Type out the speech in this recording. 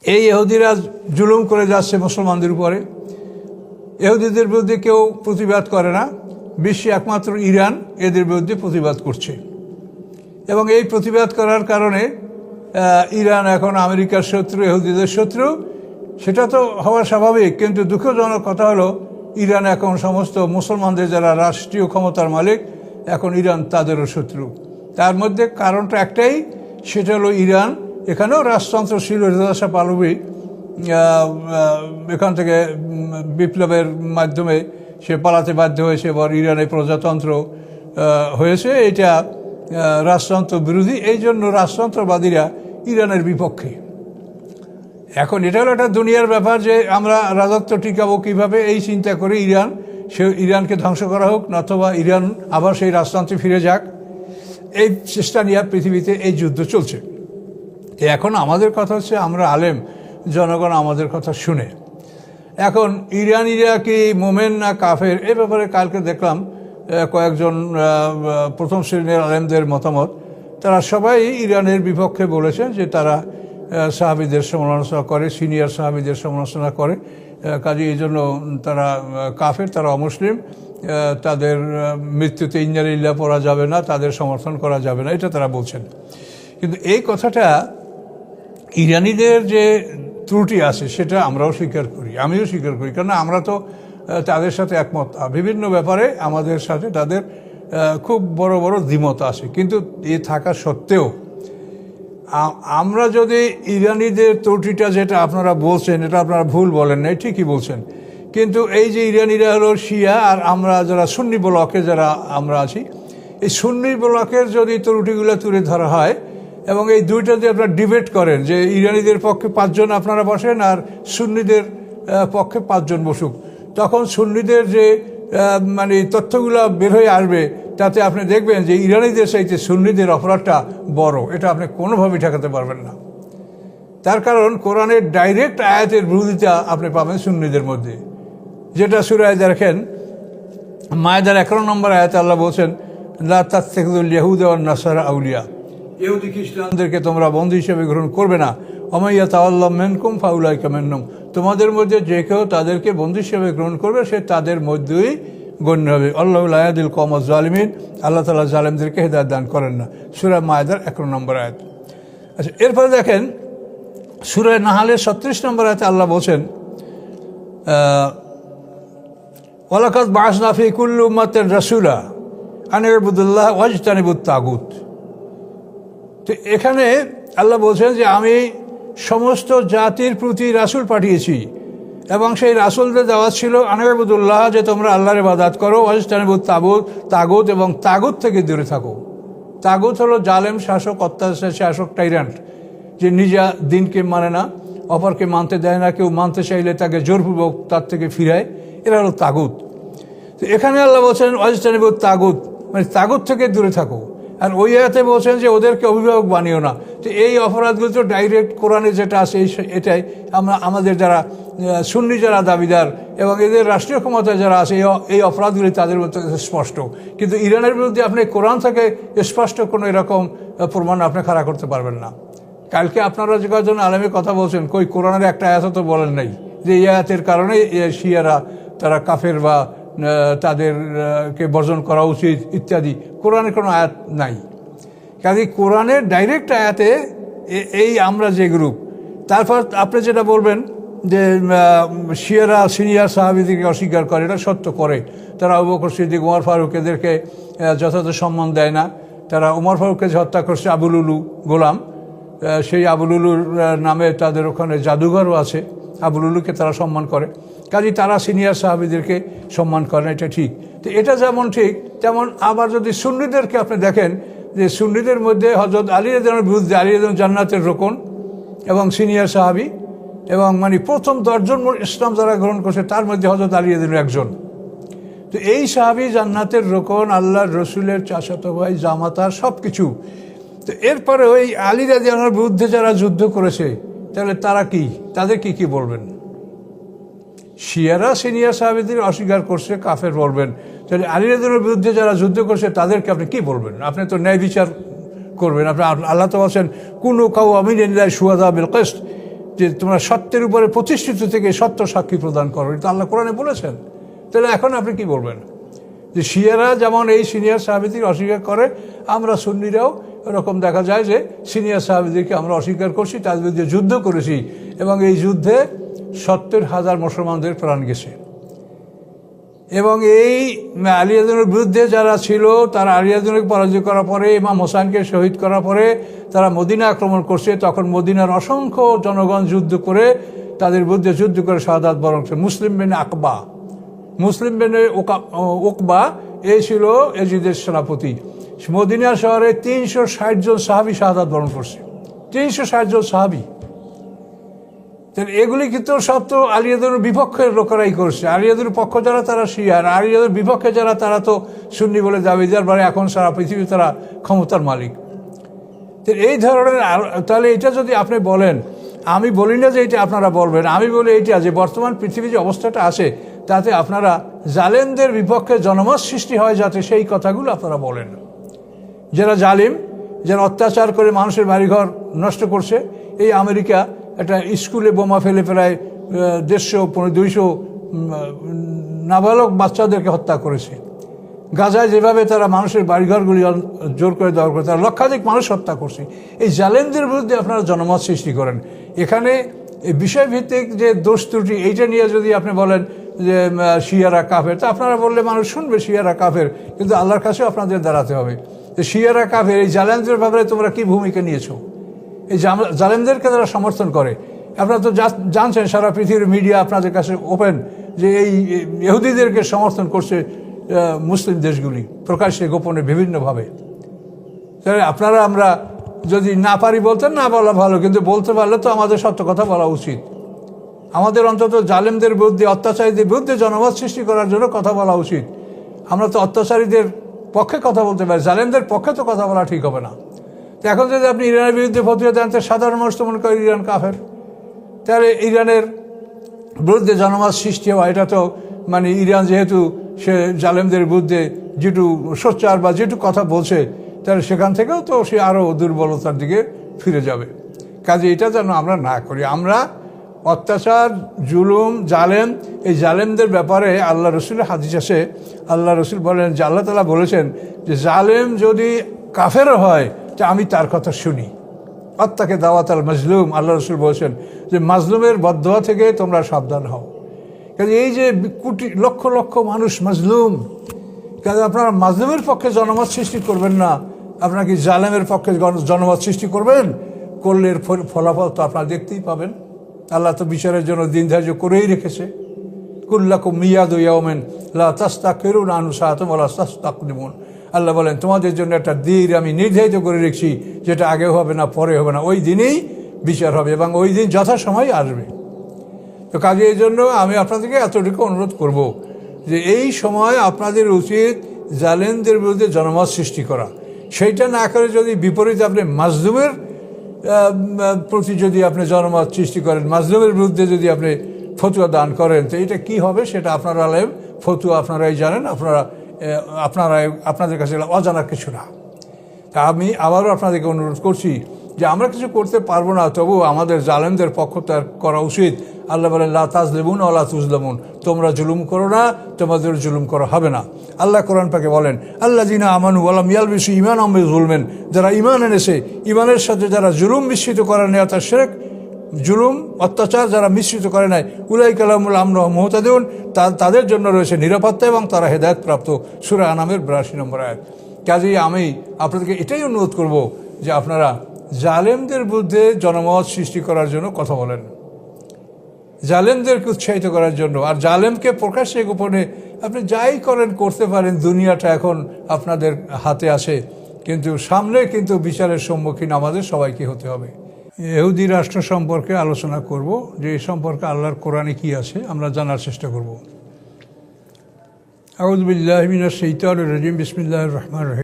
এই ইহুদিরা জুলুম করে যাচ্ছে মুসলমানদের উপরে। ইহুদিদের বিরুদ্ধে কেউ প্রতিবাদ করে না, বিশ্বে একমাত্র ইরান এদের বিরুদ্ধে প্রতিবাদ করছে। এবং এই প্রতিবাদ করার কারণে ইরান এখন আমেরিকার শত্রু, ইহুদিদের শত্রু। সেটা তো হওয়া স্বাভাবিক, কিন্তু দুঃখজনক কথা হলো ইরান এখন সমস্ত মুসলমানদের যারা রাষ্ট্রীয় ক্ষমতার মালিক, এখন ইরান তাদেরও শত্রু। তার মধ্যে কারণটা একটাই, সেটা হলো ইরান এখানেও রাজতন্ত্র ছিল। রেজা শাহ পাহলভি এখান থেকে বিপ্লবের মাধ্যমে সে পালাতে বাধ্য হয়েছে, এবার ইরানে প্রজাতন্ত্র হয়েছে। এটা রাজতন্ত্র বিরোধী, এই জন্য রাজতন্ত্রবাদীরা ইরানের বিপক্ষে। এখন এটা হলো একটা দুনিয়ার ব্যাপার যে আমরা রাজত্ব টিকাবো কীভাবে, এই চিন্তা করে ইরানকে ধ্বংস করা হোক, নতুবা ইরান আবার সেই রাজতন্ত্রে ফিরে যাক, এই চেষ্টা নিয়ে পৃথিবীতে এই যুদ্ধ চলছে। এখন আমাদের কথা হচ্ছে, আমরা আলেম, জনগণ আমাদের কথা শুনে। এখন ইরানিরা কি মোমেন না কাফের, এ ব্যাপারে কালকে দেখলাম কয়েকজন প্রথম শ্রেণীর আলেমদের মতামত। তারা সবাই ইরানের বিপক্ষে বলেছেন যে তারা সাহাবীদের সমালোচনা করে, সিনিয়র সাহাবীদের সমালোচনা করে, কাজে এই জন্য তারা কাফের, তারা অমুসলিম, তাদের মৃত্যুতে ইন্না লিল্লাহ পড়া যাবে না, তাদের সমর্থন করা যাবে না, এটা তারা বলছেন। কিন্তু এই কথাটা ইরানিদের যে ত্রুটি আছে সেটা আমরাও স্বীকার করি, আমিও স্বীকার করি, কারণ আমরা তো তাদের সাথে একমত। বিভিন্ন ব্যাপারে আমাদের সাথে তাদের খুব বড় বড় দ্বিমত আছে, কিন্তু এ থাকা সত্ত্বেও আমরা যদি ইরানিদের ত্রুটিটা যেটা আপনারা বলছেন, এটা আপনারা ভুল বলেন নাই, ঠিকই বলছেন। কিন্তু এই যে ইরানিরা হলো শিয়া, আর আমরা যারা সুন্নি ব্লকে যারা আমরা আছি, এই সুন্নি ব্লকের যদি ত্রুটিগুলো তুলে ধরা হয় এবং এই দুইটা দিয়ে আপনারা ডিবেট করেন যে ইরানিদের পক্ষে 5 জন আপনারা বসেন আর সুন্নিদের পক্ষে 5 জন বসুক, তখন সুন্নিদের যে মানে তথ্যগুলো বের হয়ে আসবে, তাতে আপনি দেখবেন যে ইরানিদের চাইতে সুন্নিদের অপরাধটা বড়। এটা আপনি কোনোভাবেই ঠেকাতে পারবেন না। তার কারণ কোরআনের ডাইরেক্ট আয়াতের বিরোধিতা আপনি পাবেন সুন্নিদের মধ্যে, যেটা সূরায় দেখেন মায়েদার 11 নম্বর আয়াতে আল্লাহ বলছেন, লা তাত্তাখিযুল ইয়াহুদা ওয়ান নাসারা আউলিয়া, ইহুদি খ্রিস্টানদেরকে তোমরা বন্ধু হিসেবে গ্রহণ করবে না। ওয়া ইয়াতাওয়াল্লাহু মিনকুম ফাউলাইকা মিনহুম, তোমাদের মধ্যে যে কেউ তাদেরকে বন্ধু হিসেবে গ্রহণ করবে সে তাদের মধ্যেই গণ্য হবে। আল্লাহু লা ইয়াহদিল কওমাজ জালিমিন, আল্লাহ তাআলা জালেমদেরকে হেদায়েত দান করেন না। সূরা মায়েদার 11 নম্বর আয়াত। আচ্ছা, এরপরে দেখেন সূরা নাহলের 36 নম্বর আয়াতে আল্লাহ বলছেন, ওয়ালাকাদ বা'আসনা ফি কুল্লি উম্মাতিন রাসূলা আন ইউবুদুল্লাহ ওয়াজতানিবুত তাগুত। তো এখানে আল্লাহ বলছেন যে আমি সমস্ত জাতির প্রতি রাসূল পাঠিয়েছি এবং সেই রাসূলদের দাওয়াত ছিল আন ইউবুদুল্লাহ, যে তোমরা আল্লাহর ইবাদত করো, ওয়াজতানিবুত তাগুত, এবং তাগুত থেকে দূরে থাকো। তাগুত হলো জালেম শাসক, অত্যাচার শাসক, টাইরান্ট, যে নিজা দিনকে মানে না, অপরকে মানতে দেয় না, কেউ মানতে চাইলে তাকে জোরপূর্বক তার থেকে ফিরায়, এরা হলো তাগুত। তো এখানে আল্লাহ বলছেন ওয়াজতানিবুত তাগুত, মানে তাগুত থেকে দূরে থাকো। আর ওই আয়াতে বলছেন যে ওদেরকে অভিভাবক বানিও না। তো এই অপরাধগুলো তো ডাইরেক্ট কোরআনে যেটা আছে এটাই আমরা আমাদের যারা সুন্নি যারা দাবিদার এবং এদের রাষ্ট্রীয় ক্ষমতায় যারা আছে এই অপরাধগুলি তাদের মধ্যে স্পষ্ট। কিন্তু ইরানের বিরুদ্ধে আপনি কোরআন থেকে স্পষ্ট কোনো এরকম প্রমাণ আপনি খাড়া করতে পারবেন না। কালকে আপনারা যে কয়েকজন আলেমের কথা বলছেন, কই কোরআনের একটা আয়াত তো বলেন নাই যে এই আয়াতের কারণে শিয়ারা তারা কাফের বা তাদেরকে বর্জন করা উচিত ইত্যাদি। কোরআনের কোনো আয়াত নাই। কাজে কোরআনের ডাইরেক্ট আয়াতে এই আমরা যে গ্রুপ, তারপর আপনি যেটা বলবেন যে শিয়ারা সিনিয়র সাহাবীদেরকে অস্বীকার করে, এটা সত্য করে। তারা আবু বকর সিদ্দিক, ওমর ফারুক এদেরকে যথাযথ সম্মান দেয় না। তারা ওমর ফারুককে হত্যা করছে আবুল উলু গোলাম, সেই আবুল উলুর নামে তাদের ওখানে জাদুঘরও আছে, আবুল উলুকে তারা সম্মান করে। কাজে তারা সিনিয়র সাহাবীদেরকে সম্মান করেন, এটা ঠিক। তো এটা যেমন ঠিক, তেমন আবার যদি সুন্নিদেরকে আপনি দেখেন যে সুন্নিদের মধ্যে হযরত আলী রাদিয়াল্লাহু আনহুর বিরুদ্ধে, আলী রাদিয়াল্লাহু জান্নাতের রোকন এবং সিনিয়র সাহাবী, এবং মানে প্রথম 10 জন ইসলাম যারা গ্রহণ করছে তার মধ্যে হযরত আলী রাদিয়াল্লাহু একজন। তো এই সাহাবী জান্নাতের রোকন, আল্লাহর রসুলের চাচাতো ভাই, জামাতার সব কিছু। তো এরপরে ওই আলী রাদিয়াল্লাহু আনহুর বিরুদ্ধে যারা যুদ্ধ করেছে, তাহলে তারা কি, তাদের কি বলবেন? শিয়ারা সিনিয়র সাহাবীদের অস্বীকার করছে, কাফের বলবেন। তাহলে আলী রাদিয়াল্লাহুর বিরুদ্ধে যারা যুদ্ধ করছে তাদেরকে আপনি কি বলবেন? আপনি তো ন্যায় বিচার করবেন। আপনি আল্লাহ তো বলছেন কুনু কাওয়ামিন লিল্লাহি শুহাদা বিল কিসত, যে তোমরা সত্যের উপরে প্রতিষ্ঠিত থেকে সত্য সাক্ষী প্রদান করো, এটা আল্লাহ কোরআনে বলেছেন। তাহলে এখন আপনি কি বলবেন যে শিয়ারা যেমন এই সিনিয়র সাহাবীদের অস্বীকার করে, আমরা সুন্নিরাও এরকম দেখা যায় যে সিনিয়র সাহাবীদেরকে আমরা অস্বীকার করছি, তাদের বিরুদ্ধে যুদ্ধ করেছি এবং এই যুদ্ধে 70,000 মুসলমানদের প্রাণ গেছে। এবং এই আলী আজমের বিরুদ্ধে যারা ছিল তারা আলী আজমকে পরাজয় করার পরে, ইমাম হোসেনকে শহীদ করার পরে তারা মদিনা আক্রমণ করছে। তখন মদিনার অসংখ্য জনগণ যুদ্ধ করে তাদের বিরুদ্ধে যুদ্ধ করে শাহাদাত বরণ করছে। মুসলিম বিন উকবা এই ছিল এজিদের সেনাপতি। মদিনা শহরে 360 জন সাহাবী শাহাদাত বরণ করছে, 360 জন সাহাবী। এগুলি কিন্তু সব তো আলিয়াদের বিপক্ষের লোকেরাই করছে। আলিয়াদের পক্ষ যারা তারা শিয়ার, আলিয়াদের বিপক্ষে যারা তারা তো সুন্নি বলে দাবিদার, মানে এখন সারা পৃথিবী তারা ক্ষমতার মালিক। তো এই ধরনের, তাহলে এটা যদি আপনি বলেন, আমি বলি না যে এটা আপনারা বলবেন, আমি বলি এইটা যে বর্তমান পৃথিবী যে অবস্থাটা আছে তাতে আপনারা জালেমদের বিপক্ষে জনমত সৃষ্টি হয় যাতে সেই কথাগুলো আপনারা বলেন। যারা জালিম, যারা অত্যাচার করে মানুষের বাড়িঘর নষ্ট করছে, এই আমেরিকা একটা স্কুলে বোমা ফেলে প্রায় 150-200 নাবালক বাচ্চাদেরকে হত্যা করেছে। গাজায় যেভাবে তারা মানুষের বাড়িঘরগুলি জোর করে দেওয়ার করে তারা লক্ষাধিক মানুষ হত্যা করছে। এই জালেমদের বিরুদ্ধে আপনারা জনমত সৃষ্টি করেন। এখানে এই বিষয়ভিত্তিক যে দোষ ত্রুটি এইটা নিয়ে যদি আপনি বলেন যে শিয়ারা কাফের, তা আপনারা বললে মানুষ শুনবে শিয়ারা কাফের, কিন্তু আল্লাহর কাছেও আপনাদের দাঁড়াতে হবে যে শিয়ারা কাফের। এই জালেমদের ব্যাপারে তোমরা কি ভূমিকা নিয়েছো? এই জালেমদেরকে তারা সমর্থন করে। আপনারা তো জানছেন সারা পৃথিবীর মিডিয়া আপনাদের কাছে ওপেন যে এই ইহুদিদেরকে সমর্থন করছে মুসলিম দেশগুলি প্রকাশ্যে গোপনে বিভিন্নভাবে। তাহলে আপনারা, আমরা যদি না পারি বলতে, না বলা ভালো, কিন্তু বলতে পারলে তো আমাদের সত্য কথা বলা উচিত। আমাদের অন্তত জালেমদের বিরুদ্ধে, অত্যাচারীদের বিরুদ্ধে জনমত সৃষ্টি করার জন্য কথা বলা উচিত। আমরা তো অত্যাচারীদের পক্ষে কথা বলতে পারি, জালেমদের পক্ষে তো কথা বলা ঠিক হবে না। তো এখন যদি আপনি ইরানের বিরুদ্ধে ফতোয়া দেন, তো সাধারণ মানুষ তো মনে করে ইরান কাফের। তাহলে ইরানের বিরুদ্ধে জনমত সৃষ্টি হওয়া, এটা তো মানে ইরান যেহেতু সে জালেমদের বিরুদ্ধে যেটু সোচ্চার বা যেটু কথা বলছে, তাহলে সেখান থেকেও তো সে আরও দুর্বলতার দিকে ফিরে যাবে। কাজে এটা যেন আমরা না করি। আমরা অত্যাচার, জুলুম, জালেম, এই জালেমদের ব্যাপারে আল্লাহ রসুলের হাদিস আছে। আল্লাহ রসুল বলেন যে আল্লাহ তাআলা বলেছেন যে জালেম যদি কাফেরও হয় তা আমি তার কথা শুনি। আত্মাকে দাওয়াত আল মাজলুম, আল্লাহ রসুল বলেছেন যে মাজলুমের বদদোয়া থেকে তোমরা সাবধান হও। কাজে এই যে কোটি লক্ষ লক্ষ মানুষ মাজলুম, কাজে আপনারা মাজলুমের পক্ষে জনমত সৃষ্টি করবেন না, আপনারা কি জালেমের পক্ষে জনমত সৃষ্টি করবেন? করলে এর ফলাফল তো আপনারা দেখতেই পাবেন। আল্লাহ তো বিচারের জন্য দিন ধার্য করেই রেখেছে। কুল্লাকুম মিয়াদু ইয়াউমিন লা তাস্তাকিরুনা আনহু সাআতুন ওয়া লা তাস্তাকদিমুন। আল্লাহ বলেন তোমাদের জন্য একটা দিন আমি নির্ধারিত করে রেখেছি, যেটা আগে হবে না পরে হবে না, ওই দিনেই বিচার হবে এবং ওই দিন যথাসময় আসবে। তো কাজে এই জন্য আমি আপনাদেরকে এতটুকু অনুরোধ করব যে এই সময় আপনাদের উচিত জালেমদের বিরুদ্ধে জনমত সৃষ্টি করা। সেইটা না করে যদি বিপরীত আপনি মাজলুমের প্রতি যদি আপনি জনমত সৃষ্টি করেন, মাজলুমের বিরুদ্ধে যদি আপনি ফতুয়া দান করেন, তো এটা কি হবে সেটা আপনারা আলেম, ফতুয়া আপনারাই জানেন, আপনাদের কাছে অজানা কিছু না। তা আমি আবারও আপনাদেরকে অনুরোধ করছি যে আমরা কিছু করতে পারবো না, তবু আমাদের জালেমদের পক্ষ তার করা উচিত। আল্লাহ বলেন লা তাজলিমুন ওয়া লা তুজলামুন, তোমরা জুলুম করো না, তোমাদের জুলুম করা হবে না। আল্লাহ কোরআন পাকে বলেন আল্লাযিনা আমানু ওয়া লাম ইয়ালবিসু ঈমানাহুম বিযুলমিন, যারা ঈমান এনেছে, ঈমানের সাথে যারা জুলুম মিশ্রিত করে নাই, অর্থাৎ শিরক, জুলুম, অত্যাচার যারা মিশ্রিত করে নাই, উলাইকা লাহুমুল আমনু ওয়া হুম মুহতাদুন, তাদের জন্য রয়েছে নিরাপত্তা এবং তারা হেদায়েত প্রাপ্ত। সূরা আনামের 82 নম্বর আয়াত। কাজেই আমি আপনাদেরকে এটাই অনুরোধ করব যে আপনারা জালেমদের বিরুদ্ধে জনমত সৃষ্টি করার জন্য কথা বলেন, জালেমদেরকে উৎসাহিত করার জন্য। আর জালেমকে প্রকাশ্যে গোপনে আপনি যাই করেন করতে পারেন, দুনিয়াটা এখন আপনাদের হাতে আছে, কিন্তু সামনে কিন্তু বিচারের সম্মুখীন আমাদের সবাইকে হতে হবে। ইহুদি রাষ্ট্র সম্পর্কে আলোচনা করব, যে এই সম্পর্কে আল্লাহর কোরআনে কি আছে আমরা জানার চেষ্টা করব। আউযু বিল্লাহি মিনাশ শাইতানির রাজিম, বিসমিল্লাহির রহমানির রহিম।